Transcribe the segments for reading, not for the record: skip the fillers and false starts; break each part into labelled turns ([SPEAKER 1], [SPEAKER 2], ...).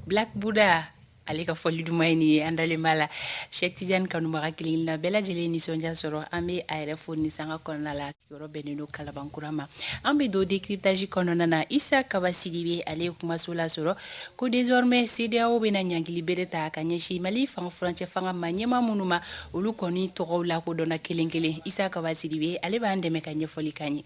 [SPEAKER 1] Black Buddha ale ka fɔli duman ni andalen b'a la Cheikh Tidiane kanubaga kelen na bɛɛ lajɛlen nisɔndiya sɔrɔ an bɛ a yɛrɛ fo ni sanga kɔnɔna la sigiyɔrɔ bɛnnen don Kalabankura ma an bɛ don décryptage kɔnɔna na Isa Kaba Sidibe ale ye kumaso la sɔrɔ ko désormais CEDEAO bɛna ɲankili bere ta ka ɲɛsin Mali furancɛ fanga ma ɲɛma minnu ma olu kɔni tɔgɔw la ko dɔnna kelen kelen Isa Kaba Sidibe ale b'an dɛmɛ ka ɲɛfɔli kan ye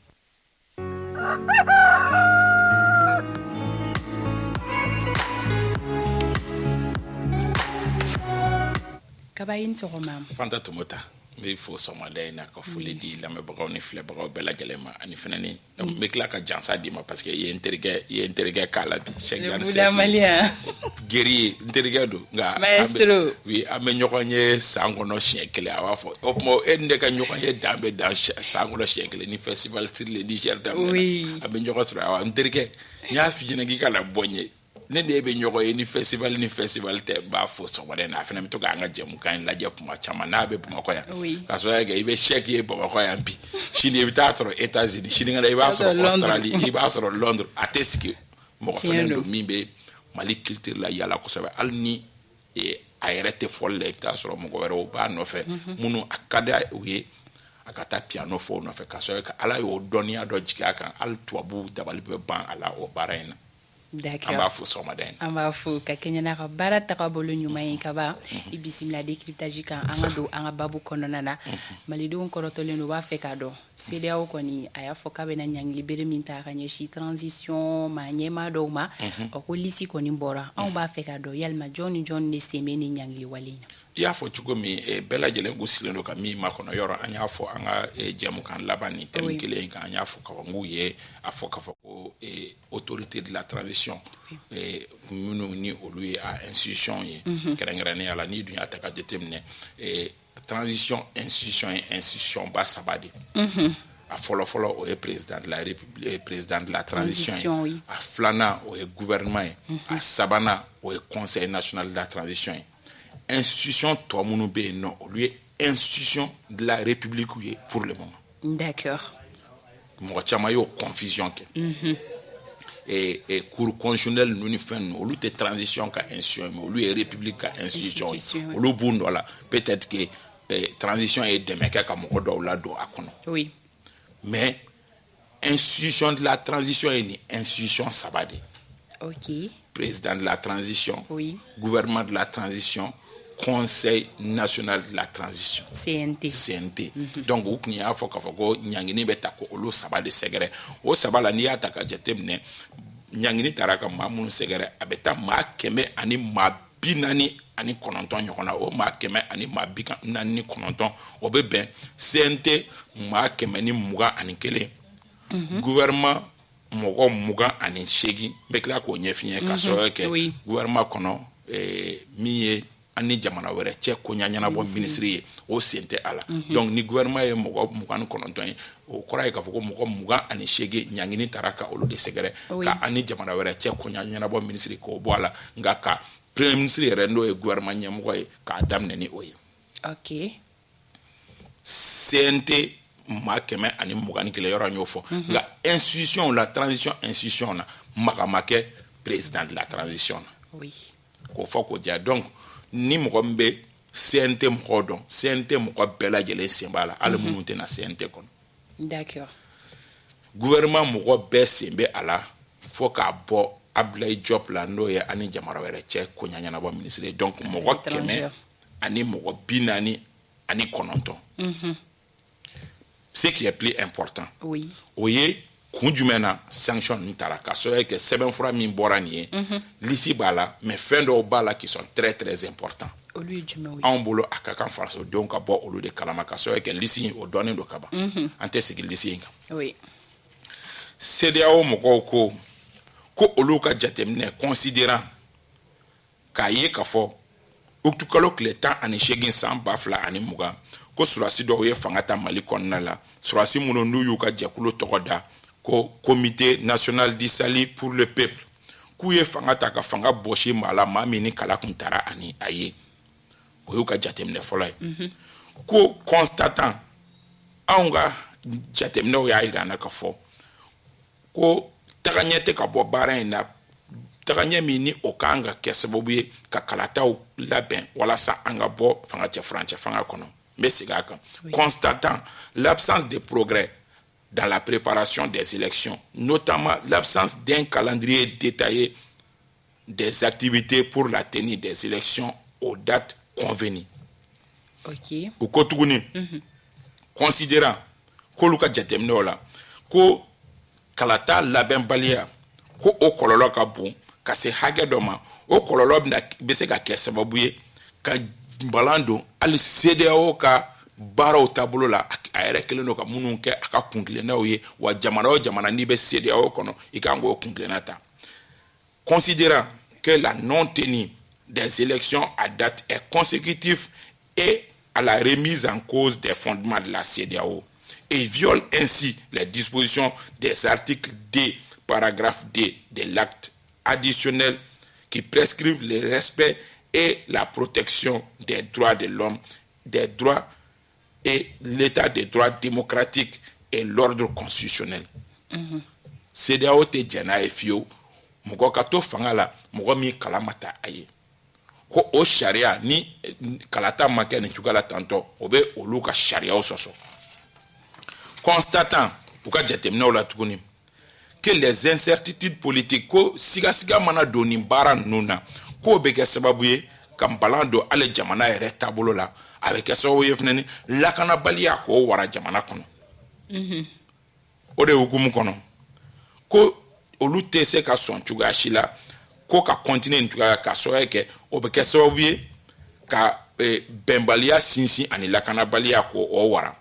[SPEAKER 1] Kaba in sɔgɔma
[SPEAKER 2] Fanta Tumota me fo somada ina ka foli di lamɛbagaw ni filɛbagaw bɛɛ lajɛlen ma ani fɛnɛ ni me tila ka jansa di ma parce que ye interige kala bi Cheikh Geri interige do nga
[SPEAKER 1] maestro
[SPEAKER 2] oui ame ɲɔgɔn ye san kɔnɔ siɲɛ kelen a b'a fɔ o tuma e ne ka ɲɔgɔn ye danbe dan san kɔnɔ siɲɛ kelen ni festival sur le Niger daminɛ a bɛ ɲɔgɔn sɔrɔ awa interige n y'a f'i ɲɛna k'i ka na bɔ n ye ne de bɛ ɲɔgɔn ye ni festival tɛ b'a fɔ sɔgɔmada in na a fana bɛ to k'an ka jɛmukan in lajɛ kuma caman n'a bɛ Bamakɔ yan k'a sɔrɔ i bɛ Cheikh ye Bamakɔ yan bi sini i bɛ taa sɔrɔ États-Unis sinikɛnɛ i b'a sɔrɔ Australie i b'a sɔrɔ Londres a tɛ sigi mɔgɔ fana don min bɛ Mali culture la yala kosɛbɛ hali ni a yɛrɛ tɛ fɔli la i bɛ taa sɔrɔ mɔgɔ wɛrɛw b'a nɔfɛ minnu a ka di u ye a ka taa piano fɔ o nɔfɛ k'a sɔrɔ Ala y'o dɔnniya dɔ jigin a kan hali tubabu dabali bɛ ban a la o baara in na. An b'a fo sɔgɔmada in na.
[SPEAKER 1] An b'a fo ka kɛɲɛna ka baara tagabolo ɲuman ye Kaba i bisimila décryptage kan an ka don an ka babu kɔnɔna na malidenw kɔrɔtɔlen don u b'a fɛ k'a dɔn CEDEAO kɔni a y'a fɔ k'a bɛna ɲankili bere min ta ka ɲɛsin transition ma ɲɛmaa dɔw ma ko lisi kɔni bɔra anw b'a fɛ k'a dɔn yalima jɔn ni jɔn de sen bɛ ni ɲankili wale in na.
[SPEAKER 2] I y'a fɔ cogo min bɛɛ lajɛlen kun sigilen don ka min makɔnɔ yɔrɔ an y'a fɔ an ka jɛmukan laban ni thème kelen in kan an y'a fɔ ka fɔ n'u ye a fɔ k'a fɔ ko autorité de la transition minnu ni olu ye a institution ye kɛrɛnkɛrɛnnenya la n'i dun y'a ta ka jateminɛ transition institution ye institution ba saba de a fɔlɔfɔlɔ o ye président de la république président de la transition ye a filanan o ye gouvernement ye a sabanan o ye conseil national de la transition ye institution tɔ minnu bɛ yen nɔ olu ye institution de la république ye pour le moment.
[SPEAKER 1] D'accord.
[SPEAKER 2] Mɔgɔ caman y'o confusion kɛ. Cour constitutionnelle ninnu ni fɛn ninnu olu tɛ transition ka institution mais olu ye république ka institution ye olu b'u nɔ la peut-être que transition ye dɛmɛ kɛ ka mɔgɔ dɔw ladon a kɔnɔ.
[SPEAKER 1] Oui.
[SPEAKER 2] Mais institution de la transition ye nin institution saba de.
[SPEAKER 1] OK.
[SPEAKER 2] Président de la transition.
[SPEAKER 1] Oui.
[SPEAKER 2] Gouvernement de la transition. Conseil national de la transition CNT donc u kun y'a fɔ k'a fɔ ko ɲangini bɛ ta ko olu saba de sɛgɛrɛ o saba la n'i y'a ta ka jateminɛ ɲangini taara ka maa minnu sɛgɛrɛ a bɛ taa maa 449 ɲɔgɔn na o maa 449 o bɛ bɛn CNT maa 121 gouvernement mɔgɔ 28 n bɛ tila k'o ɲɛf'i ye ka sɔrɔ kɛ gouvernement kɔnɔ min ye ani jamana wɛrɛ cɛ koɲa ɲɛnabɔ ministre ye o sen tɛ a la donc ni gouvernement ye mɔgɔ 29 ye o kɔrɔ ye k'a fɔ ko mɔgɔ 28 ɲangini taara ka olu de sɛgɛrɛ ka ani jamana wɛrɛ cɛ koɲa ɲɛnabɔ ministre k'o bɔ a la nka ka premier ministre yɛrɛ n'o ye gouvernement ɲɛmɔgɔ ye k'a daminɛ ni o ye.
[SPEAKER 1] OK.
[SPEAKER 2] CNT maa 121 yɔrɔ y'o fɔ nka institution la transition institution na makamake président de la transition na.
[SPEAKER 1] Oui.
[SPEAKER 2] K'o fɔ k'o diya donc ni mɔgɔ min bɛ CNT mɔgɔ dɔn CNT mɔgɔ bɛɛ lajɛlen sen b'a la hali minnu tɛ na CNT kɔnɔ.
[SPEAKER 1] D'accord.
[SPEAKER 2] Gouvernement mɔgɔ bɛɛ sen bɛ a la fo k'a bɔ Abdoulaye Diop la n'o ye ani jamana wɛrɛ cɛ koɲa ɲɛnabɔ ministre donc mɔgɔ 100 ani mɔgɔ 49. Ce qui est plus important.
[SPEAKER 1] Oui.
[SPEAKER 2] O ye kun jumɛn na sanction ninnu taara ka sɔrɔ kɛ sɛbɛnfura min bɔra nin ye lisi b'a la mais fɛn dɔw b'a la qui sont très très importants.
[SPEAKER 1] Olu ye jumɛnw ye?
[SPEAKER 2] Anw bolo a ka kan fasodenw ka bɔ olu de kalama ka sɔrɔ kɛ lisi o dɔnnen don ka ban an tɛ sigi lisi in kan.
[SPEAKER 1] Oui.
[SPEAKER 2] CEDEAO mɔgɔw ko olu ka jateminɛ considérant k'a ye k'a fɔ utukalo tile 18 san 2020 ko surasi dɔw ye fanga ta Mali kɔnɔna la surasi minnu n'u y'u ka jɛkulu tɔgɔ da ko comité national du salut pour le peuple k'u ye fanga ta ka fanga bɔsi maa la maa min ni kala kun taara ani a ye o y'u ka jateminɛ fɔlɔ ye ko constatant anw ka jateminɛw y'a yira an na ka fɔ ko tagaɲɛ tɛ ka bɔ baara in na tagaɲɛ min ni o kan ka kɛ sababu ye ka kalataw labɛn walasa an ka bɔ fanga cɛ furancɛ fanga kɔnɔ. N bɛ segin a kan. Constatant l'absence de progrès dans la préparation des élections, notamment l'absence d'un calendrier détaillé des activités pour la tenue des élections aux dates convenues.
[SPEAKER 1] Ok.
[SPEAKER 2] Ou ko tuguni, considérant k'olu ka jateminɛw la ko kalata labɛnbaliya ko o kɔlɔlɔ ka bon ka se hakɛ dɔ ma, o kɔlɔlɔ bɛ se ka kɛ sababu ye ka balan don hali CEDEAO ka baaraw taabolo la, a yɛrɛ kelen don ka minnu kɛ a ka kuntilennaw ye, wa jamana o jamana n'i bɛ CEDEAO kɔnɔ i kan k'o kuntilenna ta. Considérant que la non-tenue des élections à date est consécutive et à la remise en cause des fondements de la CEDEAO et viole ainsi les dispositions des articles D, paragraphe D de l'acte additionnel qui prescrivent le respect et la protection des droits de l'homme, des droits et l'état des droits démocratiques et l'ordre constitutionnel. CEDEAO te jɛna ye fiyewu mɔgɔ ka to fanga la mɔgɔ min kala ma ta a ye ko o sariya ni kalata ma kɛ nin cogoya la tantɔ o bɛ olu ka sariyaw sɔsɔ. Constatant u ka jateminɛw la tuguni que les incertitudes politiques ko sigasiga mana don nin baara ninnu na k'o bɛ kɛ sababu ye ka balan don hali jamana yɛrɛ taabolo la, a bɛ kɛ sababu ye fana ni lakanabaliya k'o wara jamana kɔnɔ. O de hukumu kɔnɔ ko olu tɛ se ka sɔn cogoya si la ko ka continuer nin cogoya ka sɔrɔ kɛ o bɛ kɛ sababu ye ka bɛnbaliya sinsin ani lakanabaliya k'o wara.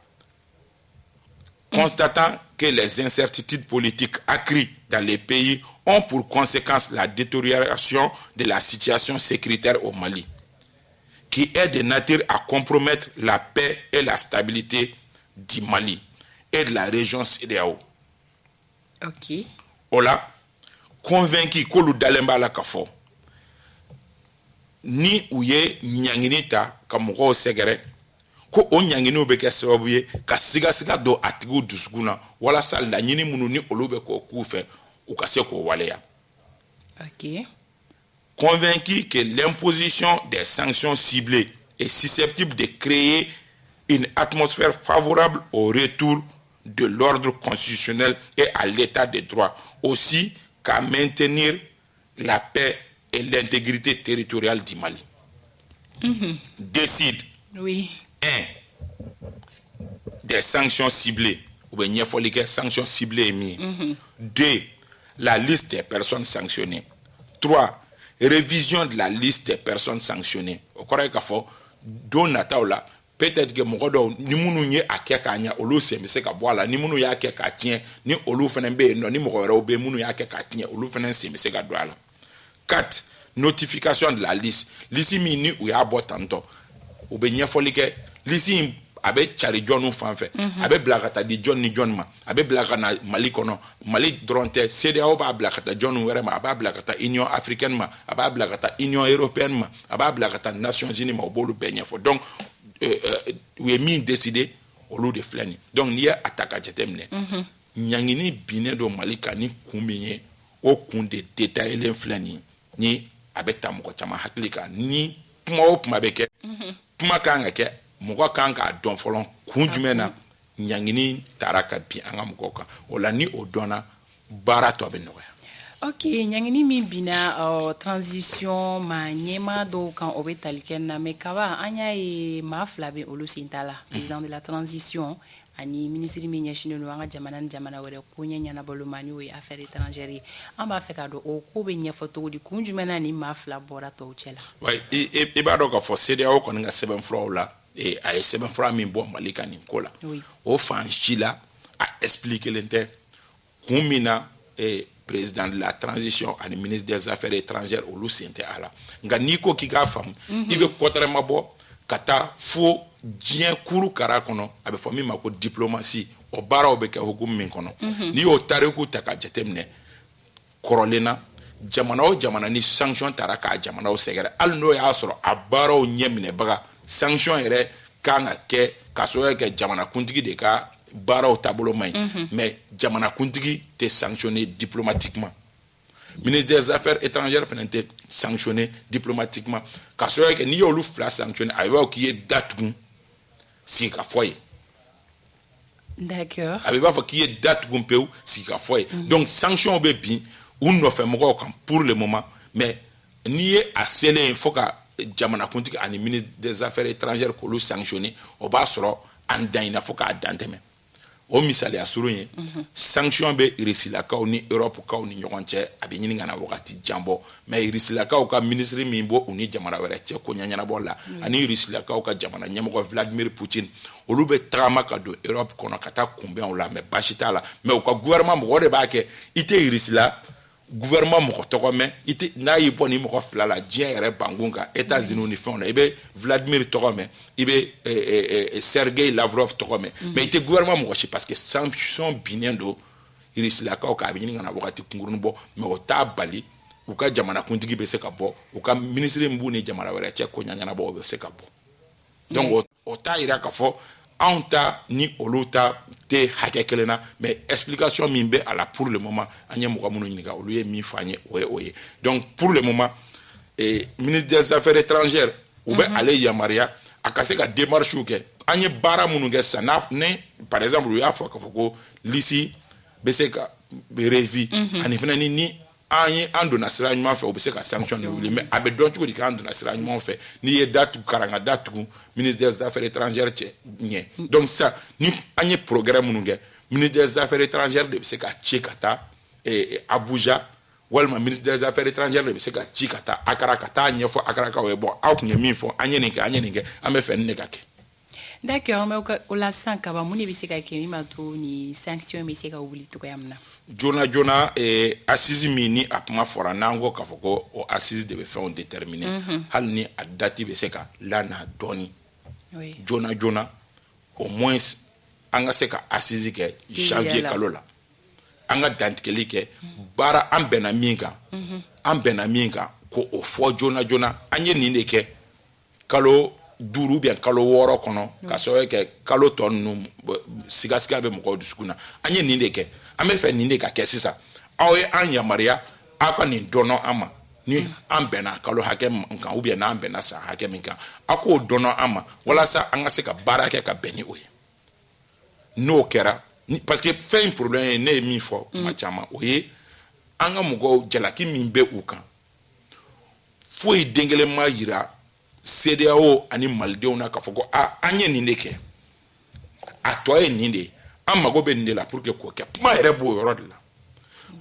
[SPEAKER 2] Constatant que les incertitudes politiques accrues dans les pays ont pour conséquence la détérioration de la situation sécuritaire au Mali, qui est de nature à compromettre la paix et la stabilité du Mali et de la région CEDEAO.
[SPEAKER 1] Ok.
[SPEAKER 2] Ola, convaincu que l'on dalemba la kafo, ni ouye nyangini ta kamugo segere, ko o nyangini be kɛ sababu ye ka siga do atigu dusukuna wala sa laɲini minnu ni olu bɛ k'o k'u fɛ u ka se k'o waleya.
[SPEAKER 1] Ok.
[SPEAKER 2] Convaincu que l'imposition des sanctions ciblées est susceptible de créer une atmosphère favorable au retour de l'ordre constitutionnel et à l'état de droit, aussi qu'à maintenir la paix et l'intégrité territoriale du Mali. Décide.
[SPEAKER 1] Oui.
[SPEAKER 2] 1. Des sanctions ciblées. Ou bien sanctions ciblées. 2. La liste des personnes sanctionnées. 3. Révision de la liste des personnes sanctionnées. Au correct qu'il faut donataola. Peut-être que mon gars ni munu nye akɛ k'a ɲɛ olu sen bɛ se ka bɔ a la, ni munu y'a kɛ k'a tiɲɛ ni olu fana bɛ yen nɔ ni mɔgɔ wɛrɛw bɛ yen minnu y'a kɛ k'a tiɲɛ olu fana sen bɛ se ka don a la. 4. Notification de la liste. Liste min ni u y'a bɔ tantɔ u bɛ ɲɛfɔli kɛ liste in a bɛ cari jɔnniw fan fɛ a bɛ bila ka taa di jɔn ni jɔn ma a bɛ bila ka na Mali kɔnɔ Mali dɔrɔn tɛ CEDEAO b'a bila ka taa jɔnniw wɛrɛ ma a b'a bila ka taa Union africaine ma a b'a bila ka taa Union européenne ma a b'a bila ka taa Nations unies ma u b'olu bɛɛ ɲɛfɔ. Donc u ye min décidé olu de filɛ nin. Donc n'i ye a ta ka jateminɛ ɲangini binnen don Mali kan ni kun min ye o kun de détaillé filɛ nin ni a bɛ ta mɔgɔ caman hakili kan ni kuma o kuma bɛ kɛ kuma kan ka kɛ mɔgɔ kan k'a dɔn fɔlɔ kun jumɛn na ɲangini taara ka bin an ka mɔgɔw kan o la ni o dɔnna baara tɔ bɛ nɔgɔya.
[SPEAKER 1] Ok, ɲangini min bina transition ma ɲɛma dɔw kan o bɛ tali kɛ na mais kaba an y'a ye maa fila bɛ olu sen t'a la président de la transition ani ministre min ɲɛsinnen don an ka jamana ni jamana wɛrɛ ko ɲɛ ɲɛnabɔli ma n'o ye affaire étrangère ye an b'a fɛ ka dɔn o ko bɛ ɲɛfɔ cogo di kun jumɛn na ni maa fila bɔra tɔw cɛ la.
[SPEAKER 2] Oui, i b'a dɔn k'a fɔ CEDEAO kɔni ka sɛbɛnfuraw la a ye sɛbɛnfura min bɔ Mali kan nin ko la o fan si la a expliquelen tɛ kun min na président de la transition ani ministre des affaires étrangères olu sen tɛ a la nka n'i ko k'i k'a faamu i bɛ kɔtɛrɛma bɔ ka taa fo diɲɛ kuru kara kɔnɔ a bɛ fɔ min ma ko diplomatie o baaraw bɛ kɛ hukumu min kɔnɔ n'i y'o tariku ta ka jateminɛ kɔrɔlen na jamana o jamana ni sanction taara k'a jamanaw sɛgɛrɛ hali n'o y'a sɔrɔ a baaraw ɲɛ minɛbaga sanction yɛrɛ kan ka kɛ ka sɔrɔ kɛ jamanakuntigi de ka baaraw taabolo man ɲi mais jamanakuntigi tɛ sanctionner diplomatiquement Ministre des Affaires étrangères fana tɛ sanctionné diplomatiquement ka sɔrɔ kɛ n'i y'olu fila sanctionné a b'a fɔ k'i ye datugu sigi ka fɔ ye.
[SPEAKER 1] D'accord.
[SPEAKER 2] A b'a fɔ k'i ye datugu pewu sigi ka fɔ ye. Donc sanction bɛ bin u nɔfɛ mɔgɔw kan pour le moment mais n'i ye a selen fo ka jamanakuntigi ani ministre des Affaires étrangères k'olu sanctionné o b'a sɔrɔ an dan ina fo k'a dan tɛmɛ. O misaliya surun ye sanction bɛ Rusilakaw ni Europe kaw ni ɲɔgɔn cɛ a bɛ ɲini ka na wagati jan bɔ mais Rusilakaw ka ministre min bɔ u ni jamana wɛrɛ cɛ ko ɲɛɲɛnabɔ la ani Rusilakaw ka jamana ɲɛmɔgɔ Vladimir Poutine olu bɛ tagama ka don Europe kɔnɔ ka taa kunbɛn o la mais basi t'a la mais u ka gouvernement mɔgɔ de b'a kɛ i tɛ Rusila gouvernement mɔgɔ tɔgɔ mɛn i tɛ n'a y'i bɔ ni mɔgɔ fila la diɲɛ yɛrɛ bankun kan États-Unis ni fɛnw na i bɛ Vladimir tɔgɔ mɛn i bɛ Sergei Lavrov tɔgɔ mɛn mais i tɛ gouvernement mɔgɔ si parce que sanction binnen don Rusilakaw kan a bɛ ɲini ka na wagati kunkurunin bɔ mais o t'a bali u ka jamanakuntigi bɛ se ka bɔ u ka ministre min b'u ni jamana wɛrɛ cɛ ko ɲaɲanabɔ o bɛ se ka bɔ donc o t'a yira k'a fɔ anw ta ni olu ta tɛ hakɛ kelen na mais explication min bɛ a la pour le moment an ye mɔgɔ minnu ɲininka olu ye min fɔ an ye o ye donc pour le moment ministre des Affaires étrangères u bɛ ale yamaruya a ka se ka démarches kɛ an ye baara minnu kɛ sisan ne par exemple u y'a fɔ k'a fɔ ko lisi bɛ se ka revi ani fana ni an ye an donna sira ɲuman fɛ o bɛ se ka sanction de wuli mais a bɛ dɔn cogo di k'an donna sira ɲuman fɛ n'i ye datugu karanga datugu ministre des Affaires étrangères cɛ ɲɛ donc ça ni an ye progrès minnu kɛ ministre des Affaires étrangères de bɛ se ka ci ka taa Abuja walima ministre des Affaires étrangères de bɛ se ka ci ka taa Akara ka taa ɲɛfɔ Akarakaw ye bon aw tun ye min fɔ an ye nin kɛ an bɛ fɛ nin de ka kɛ.
[SPEAKER 1] D'accord, mais o la sisan kaba mun de bɛ se ka kɛ min b'a to ni sanction bɛ se ka wuli cogoya min na.
[SPEAKER 2] Joona assise min ni a kuma fɔra n'an ko k'a fɔ ko o assise de bɛ fɛnw déterminer hali ni a date bɛ se ka lana dɔɔni joona au moins an ka se ka assise kɛ janvier kalo la an ka dantigɛli kɛ baara an bɛnna min kan ko o fɔ joona an ye nin de kɛ kalo 5 ou bien kalo 6 kɔnɔ ka sɔrɔ kɛ kalo tɔ ninnu sigasiga bɛ mɔgɔw dusukun na an ye nin de kɛ an bɛ fɛ nin de ka kɛ sisan aw ye an yamaruya aw ka nin dɔnɔ an ma ni an bɛnna kalo hakɛ min kan ou bien n'an bɛnna san hakɛ min kan aw k'o dɔnɔ an ma walasa an ka se ka baara kɛ ka bɛn ni o ye n'o kɛra parce que fɛn in problème ye ne ye min fɔ tuma caman o ye an ka mɔgɔw jalaki min bɛ u kan foyi den kelen ma yira CEDEAO ani malidenw na k'a fɔ ko an ye nin de kɛ a tɔ ye nin de ye an mago bɛ nin de la pour que k'o kɛ kuma yɛrɛ b'o yɔrɔ de la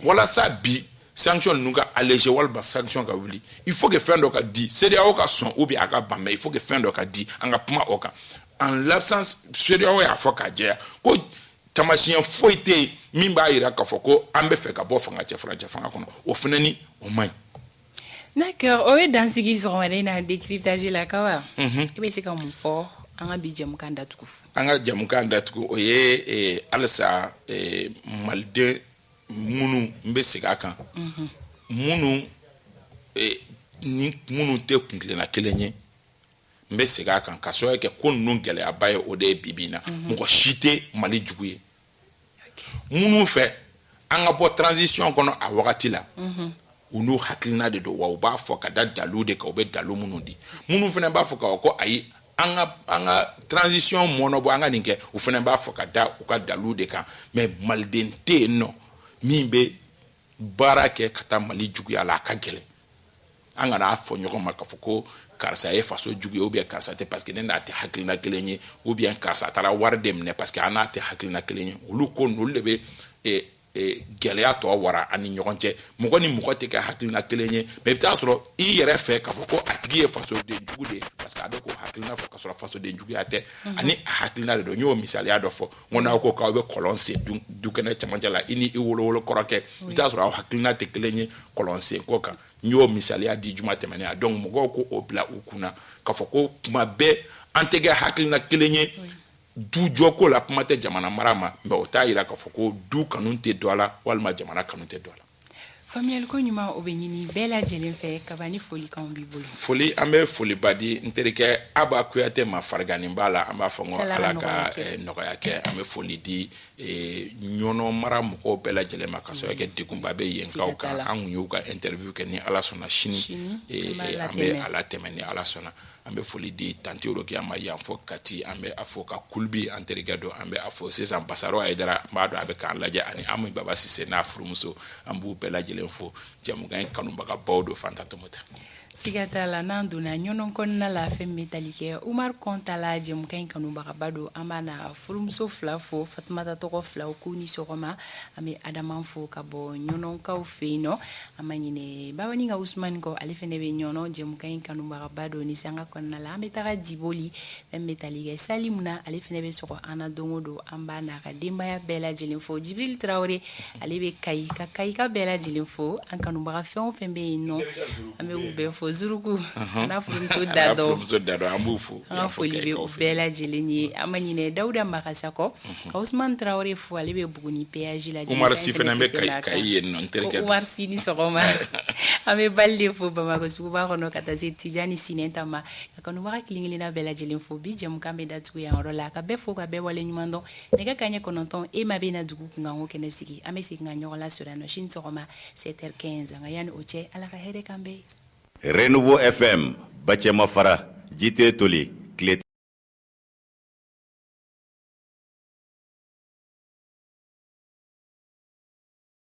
[SPEAKER 2] walasa bi sanction ninnu ka alléger walima sanction ka wuli il faut que fɛn dɔ ka di CEDEAO ka sɔn ou bien a ka ban mais il faut que fɛn dɔ ka di an ka kuma o kan en l'absence CEDEAO y'a fɔ k'a jɛya ko tamasiyɛn foyi tɛ yen min b'a jira k'a fɔ ko an bɛ fɛ ka bɔ furancɛ fanga kɔnɔ o fana ni o man ɲi.
[SPEAKER 1] D'accord, o ye dansigi sɔgɔmada in na décryptage la kawa i bɛ se ka mun fɔ an ka bi jɛmukan datugu. An ka
[SPEAKER 2] jɛmukan datugu o ye halisa maliden minnu n bɛ segin a kan minnu ni minnu tɛ kuntilenna kelen ye n bɛ segin a kan ka sɔrɔ kɛ ko ninnu gɛlɛyaba ye o de ye bi na mɔgɔ si tɛ Mali jugu ye minnu fɛ an ka bɔ transition kɔnɔ a wagati la u n'u hakilina de don wa u b'a fɔ ka da dalu de kan u bɛ dalu minnu di minnu fana b'a fɔ ko ayi an ka transition mɔnɔbɔ an ka nin kɛ u fana b'a fɔ ka da u ka dalu de kan mais maliden tɛ yen nɔ min bɛ baara kɛ ka taa Mali juguya la a ka gɛlɛn an kana fɔ ɲɔgɔn ma k'a fɔ ko karisa ye faso jugu ye ou bien karisa tɛ parce que ne n'a tɛ hakilina kelen ye ou bien karisa taara wari de minɛ parce que an n'a tɛ hakilina kelen ye olu ko olu de bɛ gɛlɛya tɔ wara ani ɲɔgɔn cɛ mɔgɔ ni mɔgɔ tɛ kɛ hakilina kelen ye mais i bɛ taa sɔrɔ i yɛrɛ fɛ k'a fɔ ko a tigi ye fasoden jugu de ye parce que a bɛ k'o hakilina fɔ k'a sɔrɔ fasoden juguya tɛ ani a hakilina de don n y'o misaliya dɔ fɔ n ko n'aw ko k'aw bɛ kɔlɔn sen dukɛnɛ cɛmancɛ la i ni i wolowolo kɔrɔkɛ i bɛ taa sɔrɔ aw hakilina tɛ kelen ye kɔlɔn sen ko kan n y'o misaliya di juma tɛmɛnen a donc mɔgɔw ko o bila u kunna k'a fɔ ko tuma bɛɛ an tɛ kɛ hakilina kelen ye du jɔko la kuma tɛ jamana mara ma mais o t'a jira k'a fɔ ko du kanu tɛ dɔ la walima jamana kanu tɛ dɔ la.
[SPEAKER 1] Famille ko ɲuman o bɛ ɲini bɛɛ lajɛlen fɛ kabani foli kan b'i bolo.
[SPEAKER 2] Foli an bɛ foli badi n terikɛ Aba Kuyate ma fariganin b'a la an b'a fɔ n ko Ala ka nɔgɔya kɛ an bɛ foli di ɲɔnɔ mara mɔgɔw bɛɛ lajɛlen ma ka sɔrɔ kɛ degunba bɛ yen kaw kan an kun y'u ka interview kɛ ni Ala sɔnna sini an bɛ Ala tɛmɛ ni Ala sɔnna an bɛ foli di Tanti Rokia ma yan fɔ Kati an bɛ a fɔ ka Kulbi an terikɛ don an bɛ a fɔ sisan Basaro Ayidara n b'a dɔn a bɛ k'an lajɛ ani Amu Baba Sise n'a furumuso an b'u bɛɛ lajɛlen fo jamukan in kanubagabaw don Fanta Tɔmɔtɛ.
[SPEAKER 1] Siga t'a la n'an donna ɲɔnɔ kɔnɔna la fɛn min bɛ tali kɛ Umar Kɔntala jamukan in kanubagaba don an b'a na furumuso fila fo Fatumata tɔgɔ filaw k'u ni sɔgɔma an bɛ Adama fo ka bɔ ɲɔnɔkaw fɛ yen nɔ an ma ɲinɛ Babani ka Usmani kɔ ale fɛnɛ bɛ ɲɔnɔ jamukan in kanubagaba don ni sanga kɔnɔna la an bɛ taga Diboli fɛn min bɛ tali kɛ Salimuna ale fɛnɛ bɛ sɔgɔ an na don o don an b'a n'a ka denbaya bɛɛ lajɛlen fo Jibril Traoré ale bɛ Kayi ka Kayika bɛɛ lajɛlen fo an kanubaga fɛn o fɛn bɛ yen nɔ an bɛ u bɛɛ fo Zuruku n'a furumuso dadɔ
[SPEAKER 2] an b'u fo
[SPEAKER 1] an ka foli bɛ u bɛɛ lajɛlen ye an ma ɲinɛ Dawuda Makasakɔ ka Usman Traoré fo ale bɛ Buguni péage la
[SPEAKER 2] Umar Si fana bɛ Kayi yen nɔ terikɛ
[SPEAKER 1] Umar Si ni sɔgɔma an bɛ Bali de fo Bamakɔ suguba kɔnɔ ka taa se Tijani Sinɛnta ma ka kanubaga kelen-kelenna bɛɛ lajɛlen fo bi jamukan bɛ datugu yan yɔrɔ la ka bɛɛ fo ka bɛɛ wale ɲuman dɔn nɛgɛ kanɲɛ 9 e ma bɛ na dugu kunkanko kɛnɛ sigi an bɛ segin ka ɲɔgɔn lasɔrɔ yan nɔ sini sɔgɔma 7h15 nka yanni o cɛ Ala ka hɛrɛ kan bɛɛ.
[SPEAKER 3] Renouveau FM Bacɛma Fara Jite Toli